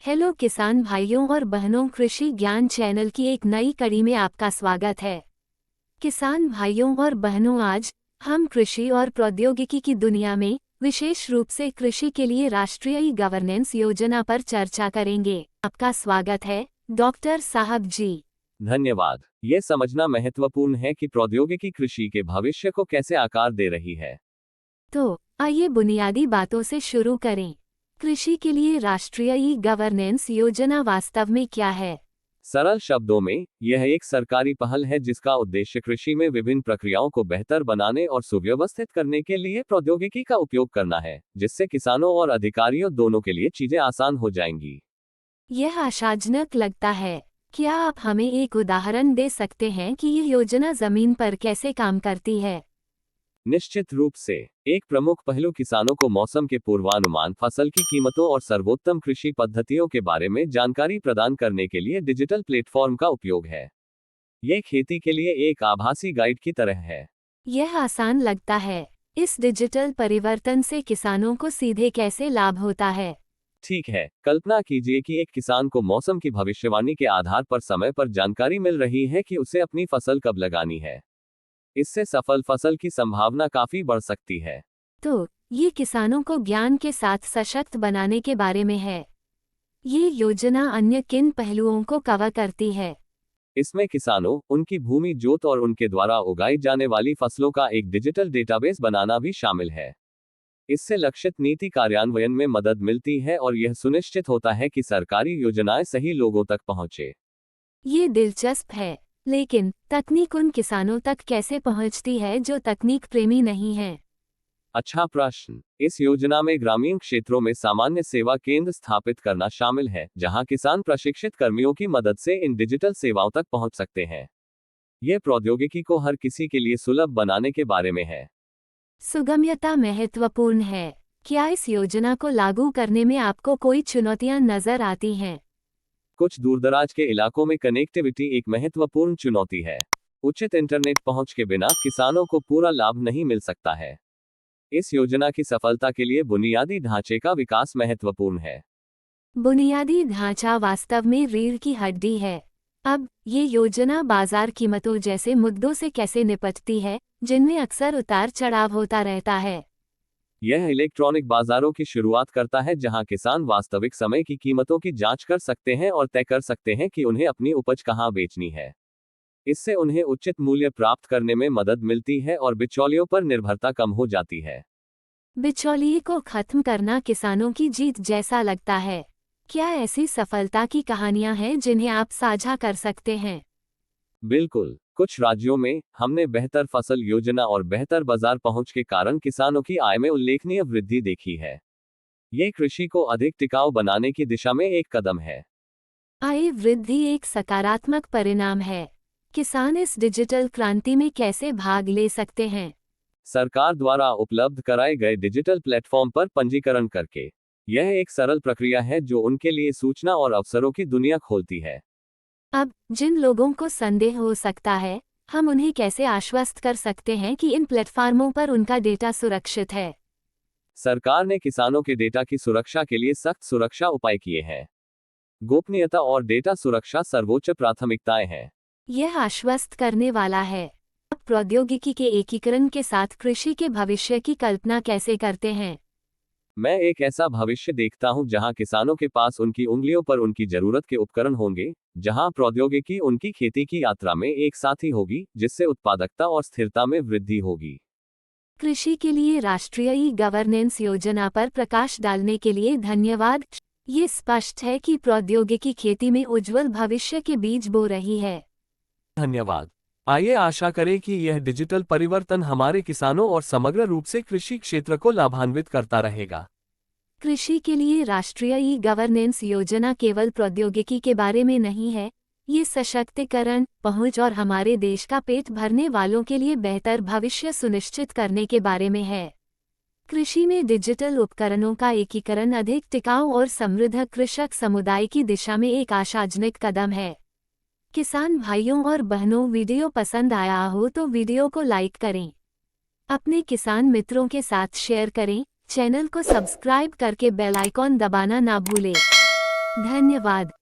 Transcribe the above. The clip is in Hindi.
हेलो किसान भाइयों और बहनों, कृषि ज्ञान चैनल की एक नई कड़ी में आपका स्वागत है। किसान भाइयों और बहनों, आज हम कृषि और प्रौद्योगिकी की दुनिया में विशेष रूप से कृषि के लिए राष्ट्रीय ई गवर्नेंस योजना पर चर्चा करेंगे। आपका स्वागत है डॉक्टर साहब जी। धन्यवाद। ये समझना महत्वपूर्ण है कि प्रौद्योगिकी कृषि के भविष्य को कैसे आकार दे रही है। तो आइए बुनियादी बातों से शुरू करें। कृषि के लिए राष्ट्रीय ई गवर्नेंस योजना वास्तव में क्या है? सरल शब्दों में, यह एक सरकारी पहल है जिसका उद्देश्य कृषि में विभिन्न प्रक्रियाओं को बेहतर बनाने और सुव्यवस्थित करने के लिए प्रौद्योगिकी का उपयोग करना है, जिससे किसानों और अधिकारियों दोनों के लिए चीजें आसान हो जाएंगी। यह आशाजनक लगता है। क्या आप हमें एक उदाहरण दे सकते हैं कि यह योजना जमीन पर कैसे काम करती है? निश्चित रूप से, एक प्रमुख पहलू किसानों को मौसम के पूर्वानुमान, फसल की कीमतों और सर्वोत्तम कृषि पद्धतियों के बारे में जानकारी प्रदान करने के लिए डिजिटल प्लेटफॉर्म का उपयोग है। ये खेती के लिए एक आभासी गाइड की तरह है। यह आसान लगता है। इस डिजिटल परिवर्तन से किसानों को सीधे कैसे लाभ होता है? ठीक है, कल्पना कीजिए कि एक किसान को मौसम की भविष्यवाणी के आधार पर समय पर जानकारी मिल रही है कि उसे अपनी फसल कब लगानी है। इससे सफल फसल की संभावना काफी बढ़ सकती है। तो ये किसानों को ज्ञान के साथ सशक्त बनाने के बारे में है। ये योजना अन्य किन पहलुओं को कवर करती है? इसमें किसानों, उनकी भूमि जोत और उनके द्वारा उगाई जाने वाली फसलों का एक डिजिटल डेटाबेस बनाना भी शामिल है। इससे लक्षित नीति कार्यान्वयन में मदद मिलती है और यह सुनिश्चित होता है कि सरकारी योजनाएं सही लोगों तक पहुंचे। ये दिलचस्प है, लेकिन तकनीक उन किसानों तक कैसे पहुंचती है जो तकनीक प्रेमी नहीं हैं? अच्छा प्रश्न। इस योजना में ग्रामीण क्षेत्रों में सामान्य सेवा केंद्र स्थापित करना शामिल है, जहां किसान प्रशिक्षित कर्मियों की मदद से इन डिजिटल सेवाओं तक पहुंच सकते हैं। यह प्रौद्योगिकी को हर किसी के लिए सुलभ बनाने के बारे में है। सुगम्यता महत्वपूर्ण है। क्या इस योजना को लागू करने में आपको कोई चुनौतियां नजर आती हैं? कुछ दूरदराज के इलाकों में कनेक्टिविटी एक महत्वपूर्ण चुनौती है। उचित इंटरनेट पहुंच के बिना किसानों को पूरा लाभ नहीं मिल सकता है। इस योजना की सफलता के लिए बुनियादी ढांचे का विकास महत्वपूर्ण है। बुनियादी ढांचा वास्तव में रीढ़ की हड्डी है। अब ये योजना बाजार कीमतों जैसे मुद्दों से कैसे निपटती है, जिनमें अक्सर उतार चढ़ाव होता रहता है? यह इलेक्ट्रॉनिक बाजारों की शुरुआत करता है जहां किसान वास्तविक समय की कीमतों की जांच कर सकते हैं और तय कर सकते हैं कि उन्हें अपनी उपज कहां बेचनी है। इससे उन्हें उचित मूल्य प्राप्त करने में मदद मिलती है और बिचौलियों पर निर्भरता कम हो जाती है। बिचौलिए को खत्म करना किसानों की जीत जैसा लगता है। क्या ऐसी सफलता की कहानियां हैं जिन्हें आप साझा कर सकते हैं? बिल्कुल, कुछ राज्यों में हमने बेहतर फसल योजना और बेहतर बाजार पहुंच के कारण किसानों की आय में उल्लेखनीय वृद्धि देखी है। ये कृषि को अधिक टिकाऊ बनाने की दिशा में एक कदम है। आय वृद्धि एक सकारात्मक परिणाम है। किसान इस डिजिटल क्रांति में कैसे भाग ले सकते हैं? सरकार द्वारा उपलब्ध कराए गए डिजिटल प्लेटफॉर्म पर पंजीकरण करके। यह एक सरल प्रक्रिया है जो उनके लिए सूचना और अवसरों की दुनिया खोलती है। अब जिन लोगों को संदेह हो सकता है, हम उन्हें कैसे आश्वस्त कर सकते हैं कि इन प्लेटफॉर्मों पर उनका डेटा सुरक्षित है? सरकार ने किसानों के डेटा की सुरक्षा के लिए सख्त सुरक्षा उपाय किए हैं। गोपनीयता और डेटा सुरक्षा सर्वोच्च प्राथमिकताएं हैं। यह आश्वस्त करने वाला है। आप प्रौद्योगिकी के एकीकरण के साथ कृषि के भविष्य की कल्पना कैसे करते हैं? मैं एक ऐसा भविष्य देखता हूं जहां किसानों के पास उनकी उंगलियों पर उनकी जरूरत के उपकरण होंगे, जहां प्रौद्योगिकी उनकी खेती की यात्रा में एक साथी होगी, जिससे उत्पादकता और स्थिरता में वृद्धि होगी। कृषि के लिए राष्ट्रीय ई गवर्नेंस योजना पर प्रकाश डालने के लिए धन्यवाद। ये स्पष्ट है कि प्रौद्योगिकी खेती में उज्जवल भविष्य के बीज बो रही है। धन्यवाद। आइए आशा करें कि यह डिजिटल परिवर्तन हमारे किसानों और समग्र रूप से कृषि क्षेत्र को लाभान्वित करता रहेगा। कृषि के लिए राष्ट्रीय ई गवर्नेंस योजना केवल प्रौद्योगिकी के बारे में नहीं है, ये सशक्तिकरण, पहुंच और हमारे देश का पेट भरने वालों के लिए बेहतर भविष्य सुनिश्चित करने के बारे में है। कृषि में डिजिटल उपकरणों का एकीकरण अधिक टिकाऊ और समृद्ध कृषक समुदाय की दिशा में एक आशाजनक कदम है। किसान भाइयों और बहनों, वीडियो पसंद आया हो तो वीडियो को लाइक करें, अपने किसान मित्रों के साथ शेयर करें, चैनल को सब्सक्राइब करके बेल आइकॉन दबाना ना भूलें। धन्यवाद।